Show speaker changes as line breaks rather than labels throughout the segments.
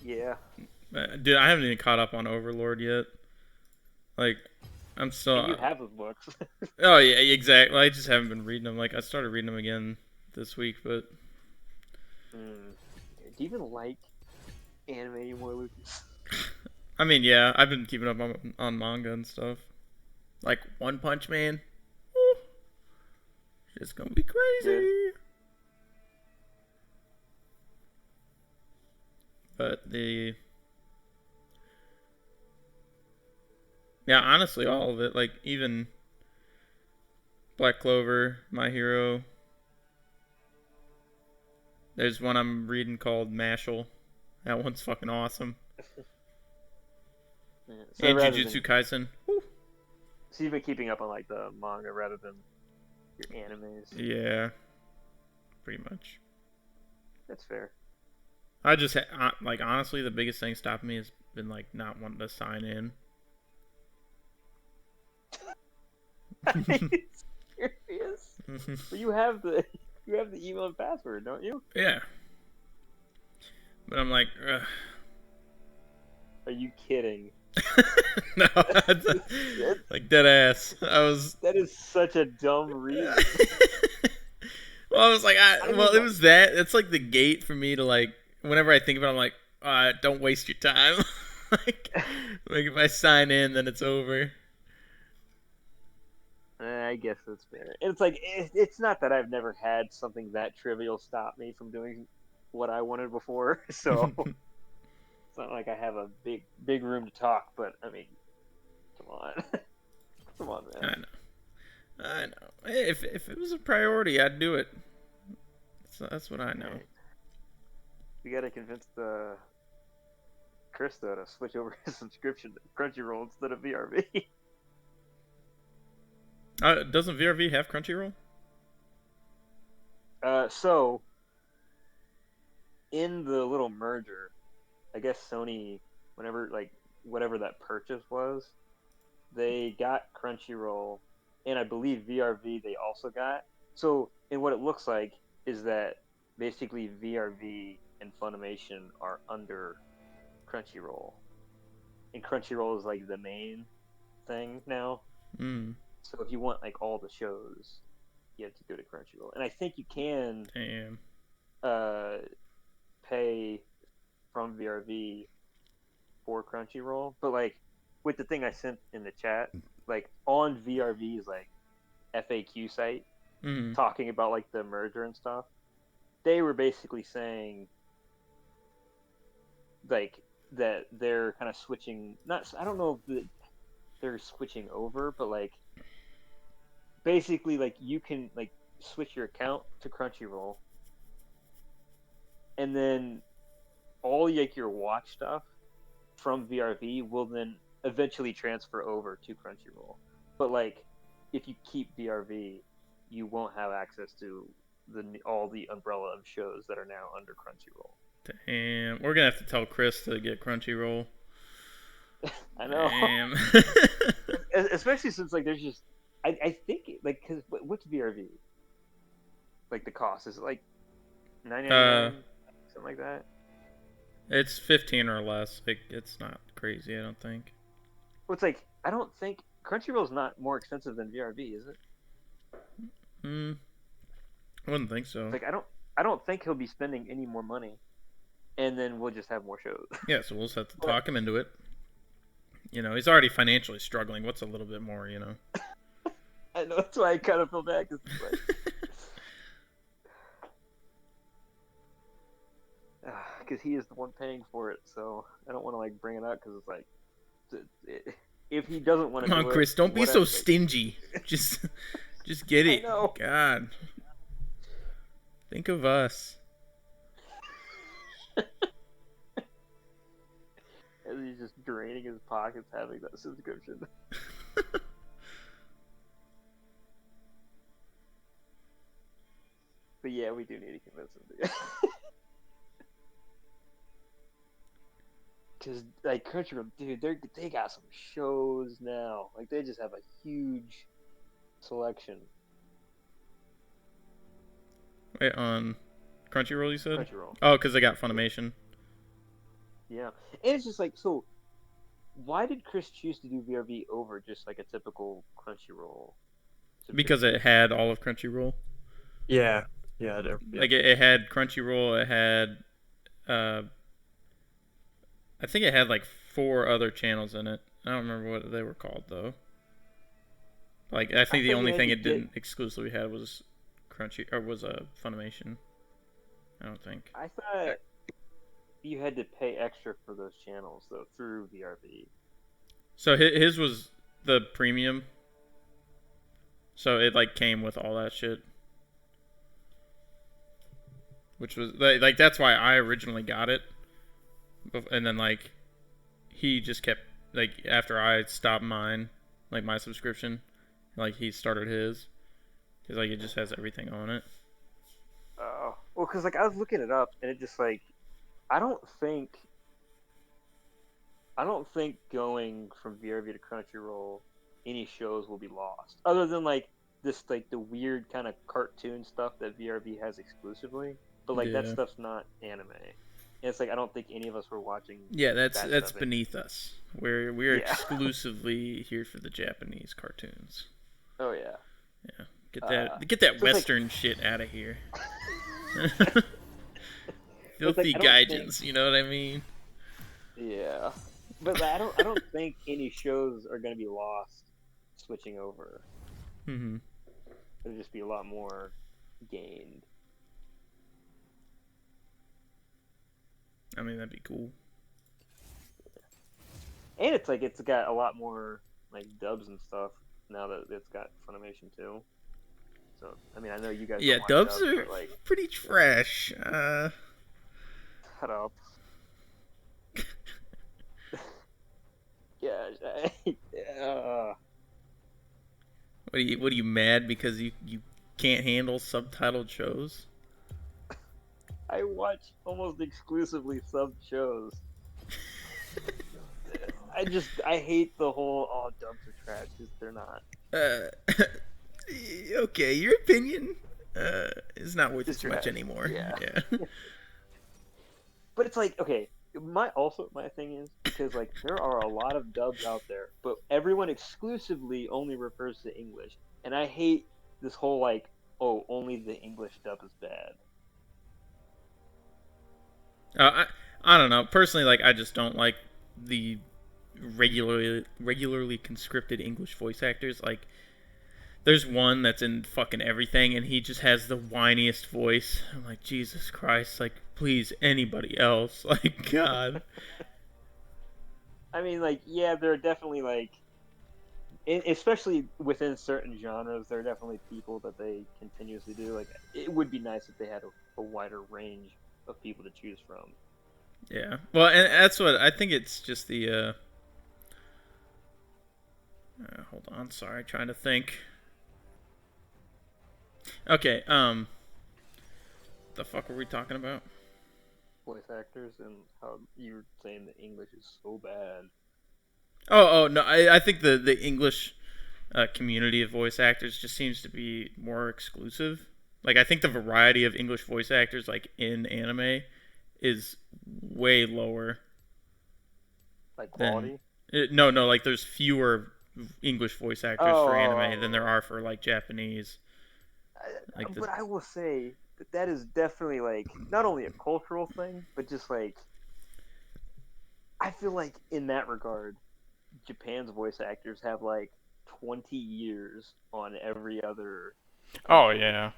Yeah.
Dude, I haven't even caught up on Overlord yet. Like, I'm
And
still.
you have those books.
Oh yeah, exactly. I just haven't been reading them. Like, I started reading them again this week, but
Hmm. Do you even like anime anymore, Lucas?
I mean, yeah, I've been keeping up on manga and stuff. Like One Punch Man, woo, it's gonna be
Yeah.
crazy. But yeah, honestly, all of it. Like even Black Clover, My Hero. There's one I'm reading called Mashal. That one's fucking awesome.
Yeah. So
And
rather
Jujutsu
than
Kaisen. Woo.
so you've been keeping up on like the manga rather than your animes.
Yeah, pretty much.
That's fair.
I just like honestly, the biggest thing stopping me has been like not wanting to sign in.
Are you serious? But you have the email and password, don't you?
Yeah, but I'm like,
Are you kidding?
no,
That's,
like dead ass. I was.
that is such a dumb reason.
Well, I was like,
I
well,
mean,
it was that. It's like the gate for me to like. Whenever I think about it, I'm like, don't waste your time. like, like if I sign in, then it's over.
I guess that's fair. It's like it's not that I've never had something that trivial stop me from doing what I wanted before. So it's not like I have a big room to talk. But I mean, come on, come on, man.
I know. I know. Hey, if it was a priority, I'd do it. So that's what I
All
know.
right, we got to convince the Krista to switch over his subscription to Crunchyroll instead of VRV.
Doesn't VRV have Crunchyroll?
So in the little merger, I guess Sony, whenever like whatever that purchase was, they got Crunchyroll, and I believe VRV they also got. So, and what it looks like is that basically VRV and Funimation are under Crunchyroll, and Crunchyroll is like the main thing now.
Hmm.
So if you want like all the shows, you have to go to Crunchyroll, and I think you can
Damn.
uh, pay from VRV for Crunchyroll, but like with the thing I sent in the chat, like on VRV's like FAQ site
Hmm.
talking about like the merger and stuff, they were basically saying like that they're kind of switching. Not I don't know if they're switching over, but like basically like you can like switch your account to Crunchyroll, and then all like your watch stuff from VRV will then eventually transfer over to Crunchyroll. But like if you keep VRV, you won't have access to the all the umbrella of shows that are now under Crunchyroll.
Damn. We're gonna have to tell Chris to get Crunchyroll.
I know,
Damn.
especially since like there's just I think like because what's VRV like the cost is it like 9.99
uh,
something like that.
it's 15 or less. Like, it's not crazy. I don't think.
Well, it's like I don't think Crunchyroll is not more expensive than VRV, is it?
Hmm. I wouldn't think
It's
so.
like I don't think he'll be spending any more money, and then we'll just have more shows.
Yeah. So we'll just have to
But
talk him into it. He's already financially struggling. What's a little bit more?
I know that's why I kind of feel bad because it's like because he is the one paying for it, so I don't want to like bring it up because it's like if he doesn't want to
Come on,
do it,
Chris. Don't be
whatever.
so stingy. Just, just get
I
it.
know.
God, think of us.
As he's just draining his pockets having that subscription. But yeah, we do need to convince him to. Because like Crunchyroll, dude, they got some shows now. Like they just have a huge selection.
Wait, on Crunchyroll, you said?
Crunchyroll.
Oh, because they got
Yeah.
Funimation.
Yeah, and it's just like so. Why did Chris choose to do VRV over just like a typical Crunchyroll
because
subscription?
it had all of Crunchyroll.
Yeah, yeah, yeah.
Like it had Crunchyroll. It had, uh, I think it had like four other channels in it. I don't remember what they were called though. Like I
I
think the
thought you
only
had
thing
to
it
get.
didn't exclusively had was Crunchy or was Funimation. I don't think.
I thought you had to pay extra for those channels though through VRV.
So his was the premium, so it like came with all that shit, which was like that's why I originally got it, and then like he just kept like after I stopped mine, like my subscription, like he started his because like it just has everything on it.
Oh, well, because like I was looking it up and it just like I don't think I don't think going from VRV to Crunchyroll any shows will be lost other than like this like the weird kind of cartoon stuff that VRV has exclusively. But like that
Yeah,
stuff's not anime. And it's like I don't think any of us were watching
yeah,
that
that's
stuff.
beneath us. We're
Yeah.
exclusively here for the Japanese cartoons.
Oh yeah.
Yeah,
Uh,
get that
so it's like
Western shit out of here.
but it's like
Filthy
I don't think
gaijins, you know what I mean?
yeah. But like, I don't think any shows are going to be lost switching over.
Mm-hmm.
There'll just be a lot more gained.
I mean, that'd be cool.
And it's like it's got a lot more like dubs and stuff now that it's got Funimation too. So I mean I know you guys
Yeah,
don't watch
dubs
dubs,
are
but like
pretty trash.
shut up. Yeah, uh,
What are you mad because you can't handle subtitled shows?
I watch almost exclusively sub shows. I hate the whole dubs are trash because they're not.
Uh, okay, your opinion is not worth
Just
as much
trash.
anymore.
Yeah.
Yeah.
But it's like okay, my thing is because like there are a lot of dubs out there, but everyone exclusively only refers to English, and I hate this whole like oh only the English dub is bad.
I don't know. Personally, like I just don't like the regularly conscripted English voice actors. Like there's one that's in fucking everything, and he just has the whiniest voice. I'm like, Jesus Christ! Like, please, anybody else? Like, God.
I mean like yeah, there are definitely like especially within certain genres, there are definitely people that they continuously do. Like it would be nice if they had a wider range of people to choose from.
Yeah. Well, and
But
that's what I think. It's just the. Hold on. Sorry, trying to think. Okay. The fuck were we talking about?
voice actors and how you were saying that English is so bad.
Oh, no. I think the English community of voice actors just seems to be more exclusive. Like I think the variety of English voice actors like in anime is way lower
Like
than
quality.
no, like there's fewer English voice actors for anime than there
Oh,
are for like Japanese. Like the
but I will say that that is definitely like not only a cultural thing, but just like I feel like in that regard, Japan's voice actors have like 20 years on every other
Oh
country
yeah.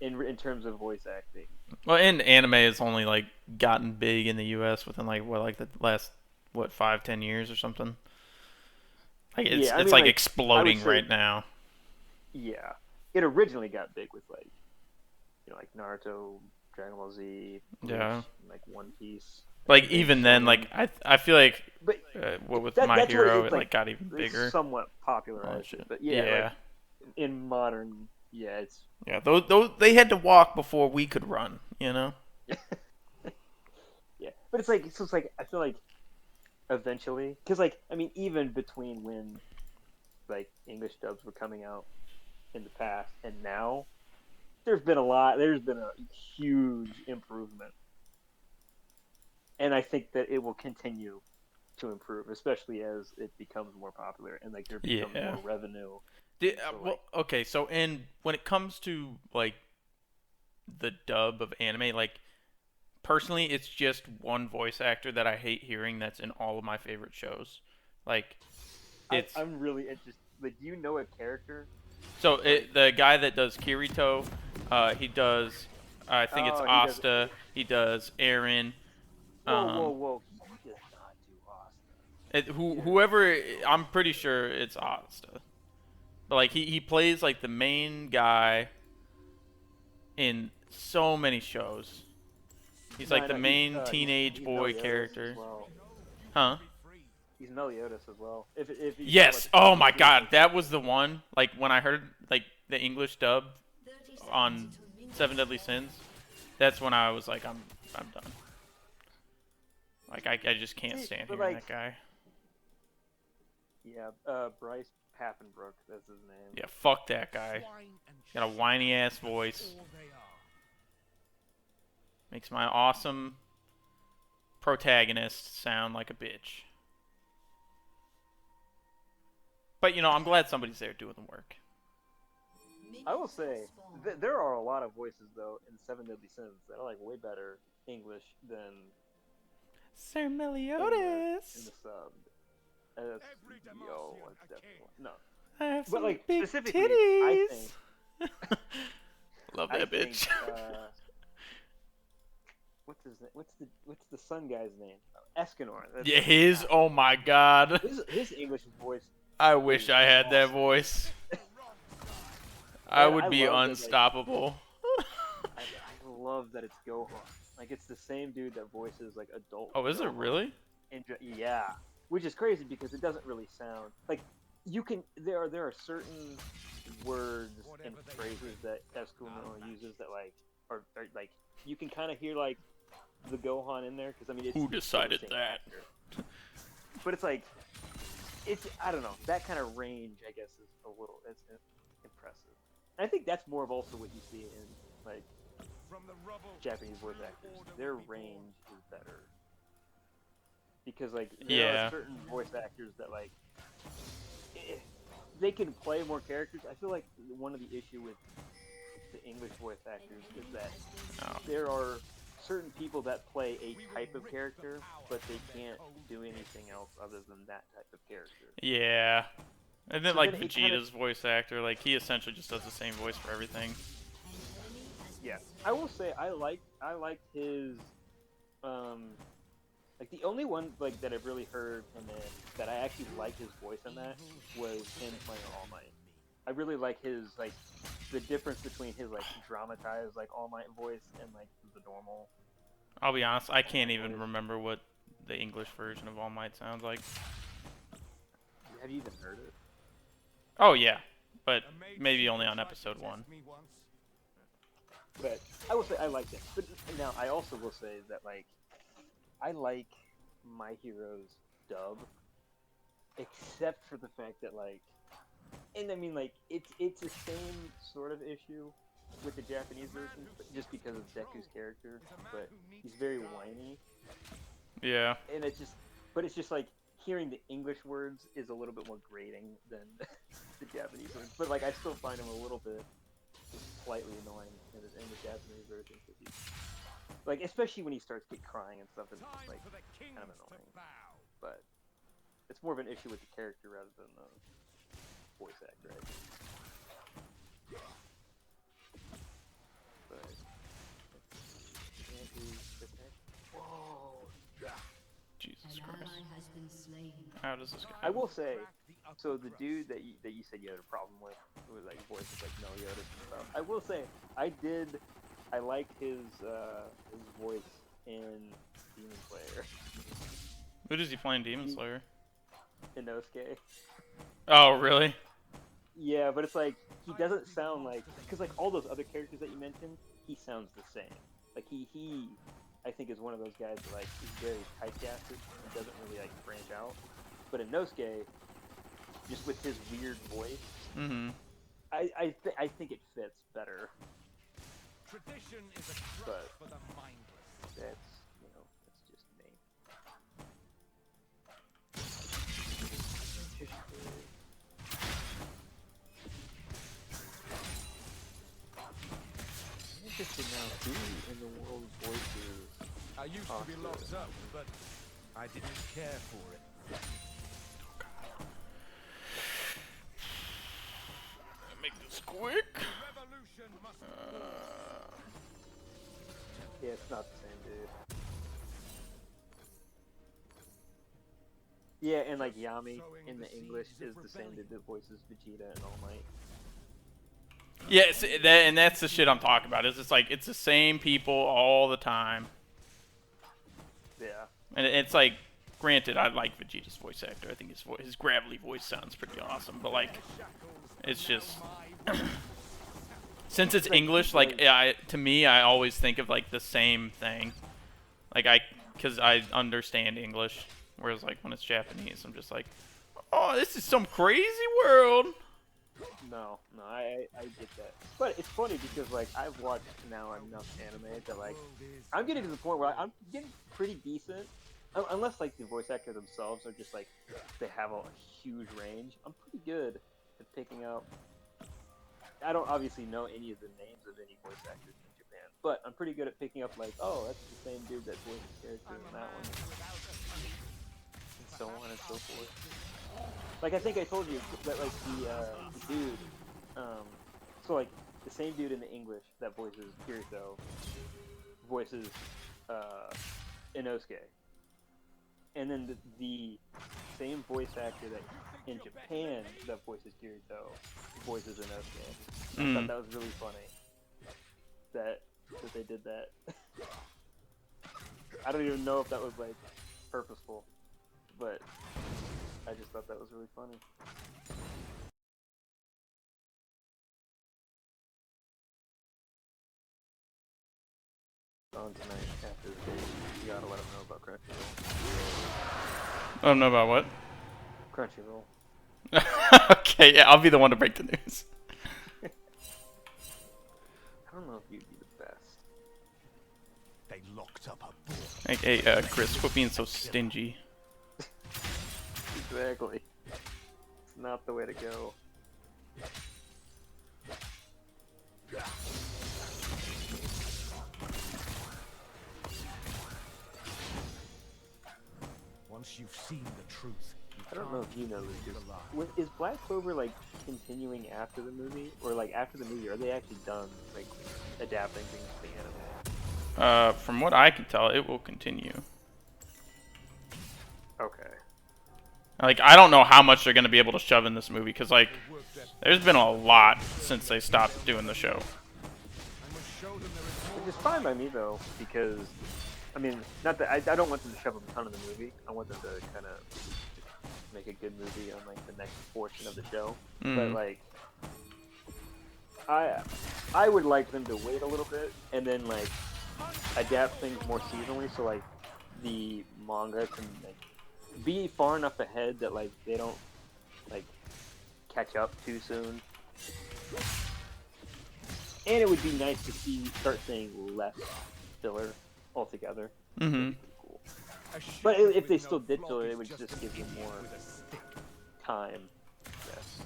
in terms of voice acting.
Well, and anime has only like gotten big in the U.S. within like what like the last what 5-10 years or something. Like
Yeah, I
it's
mean
like
like I would
exploding
say
right now.
yeah, it originally got big with like like Naruto, Dragon Ball Z,
Yeah.
Bleach, and, like One Piece, and
Like
like big
even then, like
shonen.
I feel like
But
what with
that
My
that's what
Hero,
it's
it like
like.
got even
It's
bigger.
somewhat
All that
popularized it,
shit.
but yeah, like
Yeah.
in modern, yeah, it's
Yeah. Those they had to walk before we could run. You know.
yeah. But it's like so it's like I feel like eventually, because like I mean, even between when like English dubs were coming out in the past and now, there's been a lot. There's been a huge improvement. and I think that it will continue to improve, especially as it becomes more popular and like there becomes
Yeah.
more revenue. So
Well,
like,
okay. So, and when it comes to like the dub of anime, like personally, it's just one voice actor that I hate hearing that's in all of my favorite shows. Like, it's
I'm really interested. Like, do you know a character? Like,
the guy that does Kirito, he does. I think it's
oh, he does.
Asta. He does Aaron.
Whoa, whoa,
Um,
whoa! He does not do Asta. He has.
whoever, I'm pretty sure it's Asta. But like he plays like the main guy in so many shows. He's like
No,
the
no,
main teenage
he's
boy
Meliodas as
character.
well.
Huh?
He's Meliodas as well. If you talk about
Yes.
the
Oh
same
my
dude,
god,
like
that was the one. Like when I heard like the English dub on Seven Deadly Sins, that's when I was like, I'm done. Like I just can't
see,
stand
but
hearing
like
that guy.
yeah, Bryce Papenbrook, that's his name.
Yeah, fuck that guy. Got a whiny ass voice. Makes my awesome protagonist sound like a bitch. But you know, I'm glad somebody's there doing the work.
I will say there are a lot of voices though in Seven Deadly Sins that are like way better English than
Sir
in the
Meliodas.
sub. That's, yo, that's definitely no.
I have
But
some
like
big
specifically,
titties. Love
I
that
think
bitch.
what's the sun guy's name? Escanor.
Yeah, his. Oh my god.
His English voice
I wish
is
I had that
awesome.
voice. I
And
would
I
be
love that like
unstoppable.
I love that it's Gohan. Like it's the same dude that voices like adult.
Oh, is it
Gohan.
really?
Yeah, which is crazy because it doesn't really sound like you can. There are certain words and phrases that Escanor uses that like are like you can kind of hear like the Gohan in there because I mean it's
Who
still the
decided
same
that?
actor. But it's like it's I don't know that kind of range I guess is a little it's impressive. And I think that's more of also what you see in like Japanese voice actors. Their range is better because like there are
Yeah.
certain voice actors that like they can play more characters. I feel like one of the issue with the English voice actors is that
Oh.
there are certain people that play a type of character, but they can't do anything else other than that type of character.
Yeah. And then
So
like
then it kind of
Vegeta's voice actor, like he essentially just does the same voice for everything.
yeah. I will say I liked his like the only one like that I've really heard him in that I actually liked his voice in that was him playing All Might. I really like his like the difference between his like dramatized like All Might voice and like the normal
I'll be honest, I can't
Might
even
voice.
remember what the English version of All Might sounds like.
Have you even heard it?
Oh yeah, but maybe only on episode 1.
But I will say I liked it. But now I also will say that like I like My Hero's dub, except for the fact that like, and I mean like it's the same sort of issue with the Japanese version, but just because of Deku's character. But he's very whiny,
Yeah.
and it's just like hearing the English words is a little bit more grating than the Japanese words. But like I still find him a little bit slightly annoying in the Japanese version because he's like, especially when he starts crying and stuff, it's like kind of annoying. But it's more of an issue with the character rather than the voice actor. I think. But whoa!
Jesus Christ. How does this
I
go?
will say, so the dude that you said you had a problem with like voices like Meliodas and stuff. I will say, I liked his voice in Demon Slayer.
Who does he play in Demon Slayer?
Inosuke.
Oh, really?
Yeah, but it's like he doesn't sound like because like all those other characters that you mentioned, he sounds the same. Like he I think is one of those guys that like is very typecasted and doesn't really like branch out. But Inosuke, just with his weird voice,
Mm-hmm.
I think it fits better.
Tradition is a
But
for the mindless.
that's that's just me. interested now. Who in the world voices?
I used to be locked up, but I didn't care for it.
Make this quick.
Revolution must
Yeah, it's not the same dude. Yeah, and like Yami in the English is the same dude that voices Vegeta and All Might.
Yeah, and that's the shit I'm talking about. Is it's like it's the same people all the time,
Yeah.
and it's like, granted, I like Vegeta's voice actor. I think his gravelly voice sounds pretty awesome. But like, it's just since it's English, like to me, I always think of like the same thing. Like because I understand English, whereas like when it's Japanese, I'm just like, oh, this is some crazy world.
No, I get that. But it's funny because like I've watched now enough anime that like I'm getting to the point where I'm getting pretty decent. Unless like the voice actors themselves are just like they have a huge range. I'm pretty good at picking out. I don't obviously know any of the names of any voice actors in Japan, but I'm pretty good at picking up like, oh, that's the same dude that voiced the character in that one, and so on and so forth. Like I think I told you that like the dude, so like the same dude in the English that voices Kirito voices Inosuke, and then the same voice actor that in Japan that voices Kirito voices Inosuke. I thought that was really funny that they did that. I don't even know if that was like purposeful, but I just thought that was really funny. On tonight after the game, you gotta let them know about Crunchyroll.
I don't know about what.
Crunchyroll.
Okay, yeah, I'll be the one to break the news.
I don't know if you'd be the best.
They locked up a book.
Hey, Chris, quit being so stingy.
Exactly. It's not the way to go.
Once you've seen the truth,
I don't know if you know this. Is Black Clover like continuing after the movie, or like after the movie, are they actually done like adapting things to the anime?
From what I can tell, it will continue.
Okay.
Like, I don't know how much they're gonna be able to shove in this movie, because like, there's been a lot since they stopped doing the show.
Which is fine by me though, because I mean, not that I don't want them to shove a ton in the movie. I want them to kind of make a good movie on like the next portion of the show. But like, I would like them to wait a little bit and then like adapt things more seasonally, so like the manga can like be far enough ahead that like they don't like catch up too soon. And it would be nice to start seeing less filler altogether.
Mm-hmm.
Cool. But if they still did filler, it would just give you more time. Yes.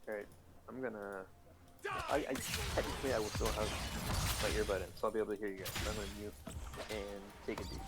Alright, I'm gonna... technically I will still have my earbud in, so I'll be able to hear you guys. I'm gonna mute and take a deep.